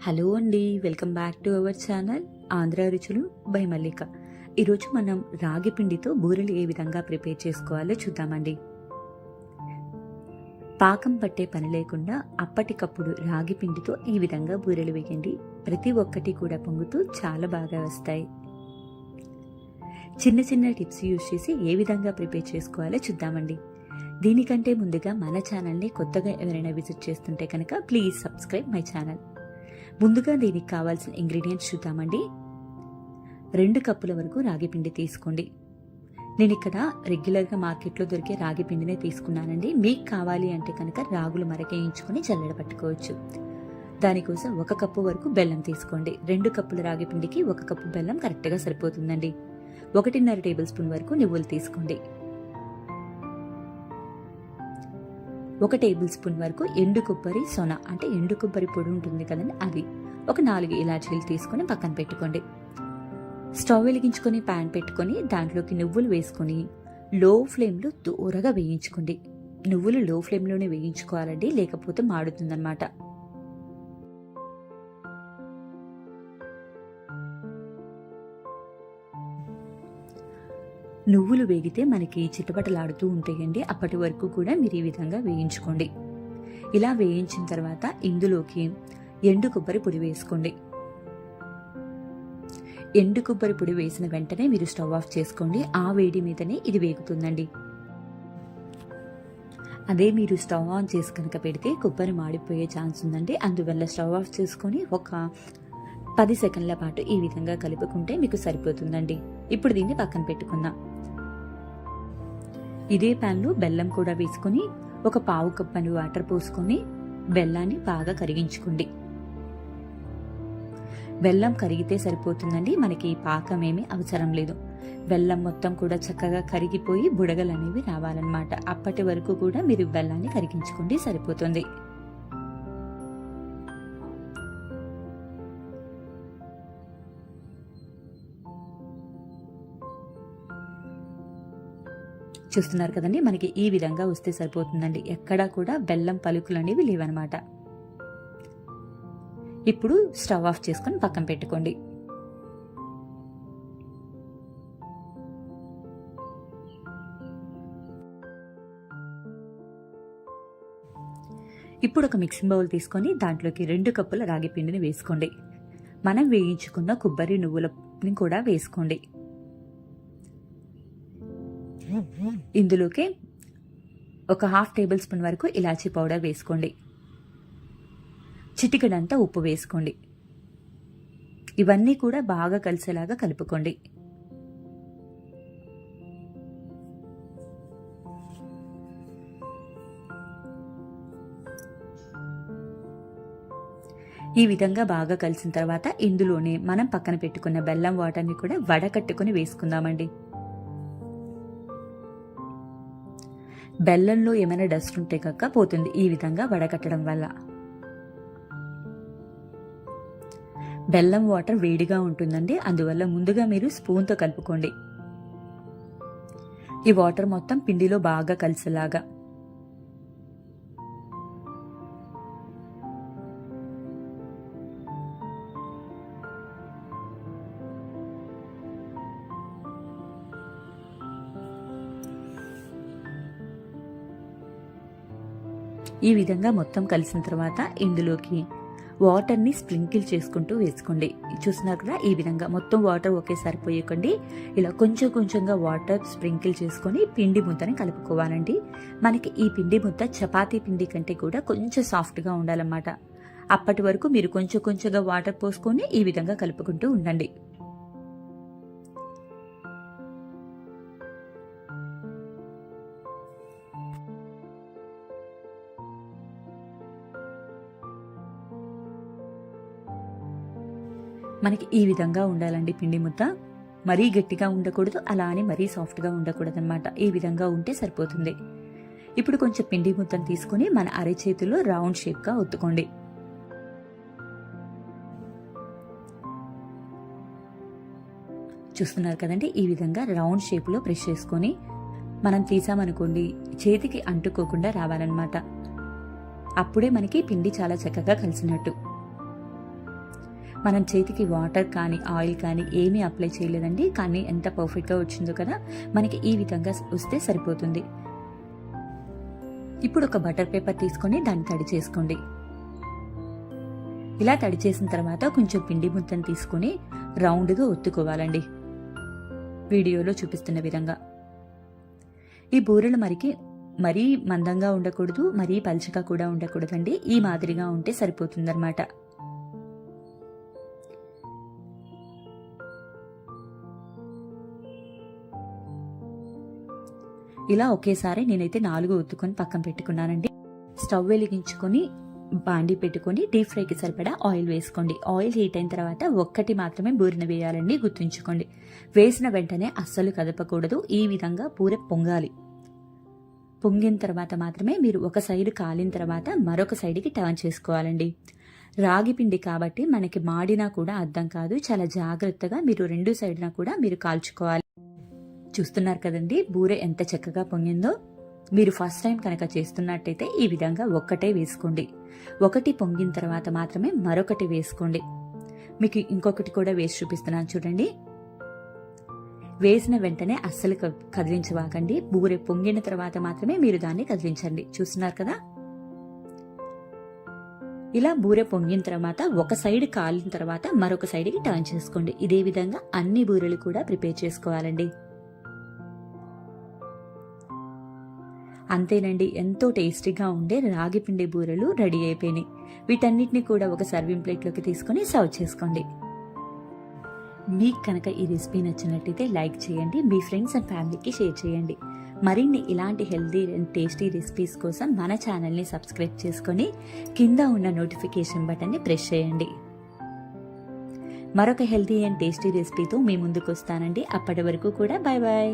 Hello అండి, welcome back to our channel Andhra రుచులు by మల్లిక. ఈరోజు మనం రాగి పిండితో బూరెలు ఏ విధంగా ప్రిపేర్ చేసుకోవాలో చూద్దామండి. పాకం పట్టే పని లేకుండా అప్పటికప్పుడు రాగి పిండితో ఈ విధంగా బూరెలు వేయండి. ప్రతి ఒక్కటి కూడా పొంగుతూ చాలా బాగా వస్తాయి. చిన్న చిన్న టిప్స్ యూజ్ చేసి ఏ విధంగా ప్రిపేర్ చేసుకోవాలో చూద్దామండి. దీనికంటే ముందుగా మన ఛానల్ని కొత్తగా ఎవరైనా విజిట్ చేస్తుంటే కనుక ప్లీజ్ సబ్స్క్రైబ్ మై ఛానల్. ముందుగా దీనికి కావాల్సిన ఇంగ్రీడియంట్స్ చూద్దామండి. 2 కప్పుల వరకు రాగి పిండి తీసుకోండి. నేను ఇక్కడ రెగ్యులర్గా మార్కెట్లో దొరికే రాగి పిండినే తీసుకున్నానండి. మీకు కావాలి అంటే కనుక రాగులు మరకేయించుకొని చల్లడ పట్టుకోవచ్చు. దానికోసం 1 కప్పు వరకు బెల్లం తీసుకోండి. 2 కప్పుల రాగి పిండికి 1 కప్పు బెల్లం కరెక్ట్గా సరిపోతుందండి. 1.5 టేబుల్ స్పూన్ వరకు నువ్వులు తీసుకోండి. 1 టేబుల్ స్పూన్ వరకు ఎండు కొబ్బరి సొన అంటే ఎండు కొబ్బరి పొడి ఉంటుంది కదండి, అది. 4 ఇలాచీలు తీసుకొని పక్కన పెట్టుకోండి. స్టవ్ వెలిగించుకొని ప్యాన్ పెట్టుకొని దాంట్లోకి నువ్వులు వేసుకొని లో ఫ్లేమ్లో దూరగా వేయించుకోండి. నువ్వులు లో ఫ్లేమ్లోనే వేయించుకోవాలండి, లేకపోతే మాడుతుందన్నమాట. నువ్వులు వేగితే మనకి చిటపటలాడుతూ ఉంటాయండి. అప్పటి వరకు కూడా మీరు ఈ విధంగా వేయించుకోండి. ఇలా వేయించిన తర్వాత ఇందులోకి ఎండు కొబ్బరి పొడి వేసుకోండి. ఎండు కొబ్బరి పొడి వేసిన వెంటనే మీరు స్టవ్ ఆఫ్ చేసుకోండి. ఆ వేడి మీదనే ఇది వేగుతుందండి. అదే మీరు స్టవ్ ఆన్ చేసి కనుక పెడితే కొబ్బరి మాడిపోయే ఛాన్స్ ఉందండి. అందువల్ల స్టవ్ ఆఫ్ చేసుకొని ఒక 10 సెకండ్ల పాటు ఈ విధంగా కలుపుకుంటే మీకు సరిపోతుందండి. ఇప్పుడు దీన్ని పక్కన పెట్టుకుందాం. ఇదే ప్యాన్లో బెల్లం కూడా వేసుకొని 1/4 కప్పు వాటర్ పోసుకొని బెల్లాన్ని బాగా కరిగించుకోండి. బెల్లం కరిగితే సరిపోతుందండి, మనకి పాకం ఏమీ అవసరం లేదు. బెల్లం మొత్తం కూడా చక్కగా కరిగిపోయి బుడగలు అనేవి రావాలన్నమాట. అప్పటి వరకు కూడా మీరు బెల్లాన్ని కరిగించుకోండి, సరిపోతుంది. చూస్తున్నారు కదండి, మనకి ఈ విధంగా వస్తే సరిపోతుందండి. ఎక్కడా కూడా బెల్లం పలుకులు అనేవి లేవన్నమాట. ఇప్పుడు స్టవ్ ఆఫ్ చేసుకొని పక్కన పెట్టుకోండి. ఇప్పుడు ఒక మిక్సింగ్ బౌల్ తీసుకొని దాంట్లోకి 2 కప్పుల రాగి పిండిని వేసుకోండి. మనం వేయించుకున్న కొబ్బరి నువ్వులని కూడా వేసుకోండి. ఇందులోకి ఒక 1/2 టేబుల్ స్పూన్ వరకు ఇలాచీ పౌడర్ వేసుకోండి. చిటికెడంతా ఉప్పు వేసుకోండి. ఇవన్నీ కూడా బాగా కలిసేలాగా కలుపుకోండి. ఈ విధంగా బాగా కలిసిన తర్వాత ఇందులోనే మనం పక్కన పెట్టుకున్న బెల్లం వాటర్ని కూడా వడకట్టుకుని వేసుకుందామండి. బెల్లంలో ఏమైనా డస్ట్ ఉంటే కనుక పోతుంది ఈ విధంగా వడకట్టడం వల్ల. బెల్లం వాటర్ వేడిగా ఉంటుందండి, అందువల్ల ముందుగా మీరు స్పూన్తో కలుపుకోండి. ఈ వాటర్ మొత్తం పిండిలో బాగా కలిసేలాగా. ఈ విధంగా మొత్తం కలిసిన తర్వాత ఇందులోకి వాటర్ని స్ప్రింకిల్ చేసుకుంటూ వేసుకోండి. చూస్తున్నారు కదా, ఈ విధంగా మొత్తం వాటర్ ఒకేసారి పోయకండి. ఇలా కొంచెం కొంచెంగా వాటర్ స్ప్రింకిల్ చేసుకొని పిండి ముద్దని కలుపుకోవాలండి. మనకి ఈ పిండి ముద్ద చపాతీ పిండి కంటే కూడా కొంచెం సాఫ్ట్గా ఉండాలన్నమాట. అప్పటి వరకు మీరు కొంచెం కొంచెంగా వాటర్ పోసుకొని ఈ విధంగా కలుపుకుంటూ ఉండండి. మనకి ఈ విధంగా ఉండాలండి పిండి ముద్ద. మరీ గట్టిగా ఉండకూడదు, అలా అని మరీ సాఫ్ట్గా ఉండకూడదు అనమాట. ఈ విధంగా ఉంటే సరిపోతుంది. ఇప్పుడు కొంచెం పిండి ముద్దను తీసుకుని మన అరచేతిలో రౌండ్ షేప్గా ఒత్తుకోండి. చూస్తున్నారు కదండి, ఈ విధంగా రౌండ్ షేప్లో ప్రెస్ చేసుకొని మనం తీసామనుకోండి చేతికి అంటుకోకుండా రావాలన్నమాట. అప్పుడే మనకి పిండి చాలా చక్కగా కలిసినట్టు. మనం చేతికి వాటర్ కానీ ఆయిల్ కానీ ఏమీ అప్లై చేయలేదండి, కానీ ఎంత పర్ఫెక్ట్గా వచ్చిందో కదా. మనకి ఈ విధంగా వస్తే సరిపోతుంది. ఇప్పుడు ఒక బటర్ పేపర్ తీసుకొని దాన్ని తడి చేసుకోండి. ఇలా తడి చేసిన తర్వాత కొంచెం పిండి ముద్దను తీసుకొని రౌండ్గా ఒత్తుకోవాలండి, వీడియోలో చూపిస్తున్న విధంగా. ఈ బూరెలు మరీ మందంగా ఉండకూడదు, మరీ పలుచగా కూడా ఉండకూడదండి. ఈ మాదిరిగా ఉంటే సరిపోతుందన్నమాట. ఇలా ఒకేసారి నేనైతే 4 ఒత్తుకొని పక్కన పెట్టుకున్నానండి. స్టవ్ వెలిగించుకొని బాండి పెట్టుకొని డీప్ ఫ్రైకి సరిపడా ఆయిల్ వేసుకోండి. ఆయిల్ హీట్ అయిన తర్వాత ఒక్కటి మాత్రమే బూరెను వేయాలండి, గుర్తుంచుకోండి. వేసిన వెంటనే అస్సలు కదపకూడదు. ఈ విధంగా బూరె పొంగాలి. పొంగిన తర్వాత మాత్రమే మీరు ఒక సైడ్ కాలిన తర్వాత మరొక సైడ్కి టర్న్ చేసుకోవాలండి. రాగి పిండి కాబట్టి మనకి మాడినా కూడా అర్థం కాదు. చాలా జాగ్రత్తగా మీరు 2 సైడ్న కూడా మీరు కాల్చుకోవాలి. చూస్తున్నారు కదండి బూరె ఎంత చక్కగా పొంగిందో. మీరు ఫస్ట్ టైం కనుక చేస్తున్నట్టయితే ఈ విధంగా ఒక్కటే వేసుకోండి. ఒకటి పొంగిన తర్వాత మాత్రమే మరొకటి వేసుకోండి. మీకు ఇంకొకటి కూడా వేసి చూపిస్తున్నాను చూడండి. వేసిన వెంటనే అస్సలు కదిలించవాకండి. బూరె పొంగిన తర్వాత మాత్రమే మీరు దాన్ని కదిలించండి. చూస్తున్నారు కదా. ఇలా బూరె పొంగిన తర్వాత ఒక సైడ్ కాలిన తర్వాత మరొక సైడ్కి టర్న్ చేసుకోండి. ఇదే విధంగా అన్ని బూరెలు కూడా ప్రిపేర్ చేసుకోవాలండి. అంతేనండి, ఎంతో టేస్టీగా ఉండే రాగి పిండి బూరెలు రెడీ అయిపోయినాయి. వీటన్నిటిని కూడా ఒక సర్వింగ్ ప్లేట్లోకి తీసుకొని సర్వ్ చేసుకోండి. మీకు కనుక ఈ రెసిపీ నచ్చినట్టయితే లైక్ చేయండి, మీ ఫ్రెండ్స్ అండ్ ఫ్యామిలీకి షేర్ చేయండి. మరిన్ని ఇలాంటి హెల్దీ అండ్ టేస్టీ రెసిపీస్ కోసం మన ఛానల్ని సబ్స్క్రైబ్ చేసుకొని కింద ఉన్న నోటిఫికేషన్ బటన్ని ప్రెస్ చేయండి. మరొక హెల్దీ అండ్ టేస్టీ రెసిపీతో మీ ముందుకు వస్తానండి. అప్పటి వరకు కూడా బాయ్ బాయ్.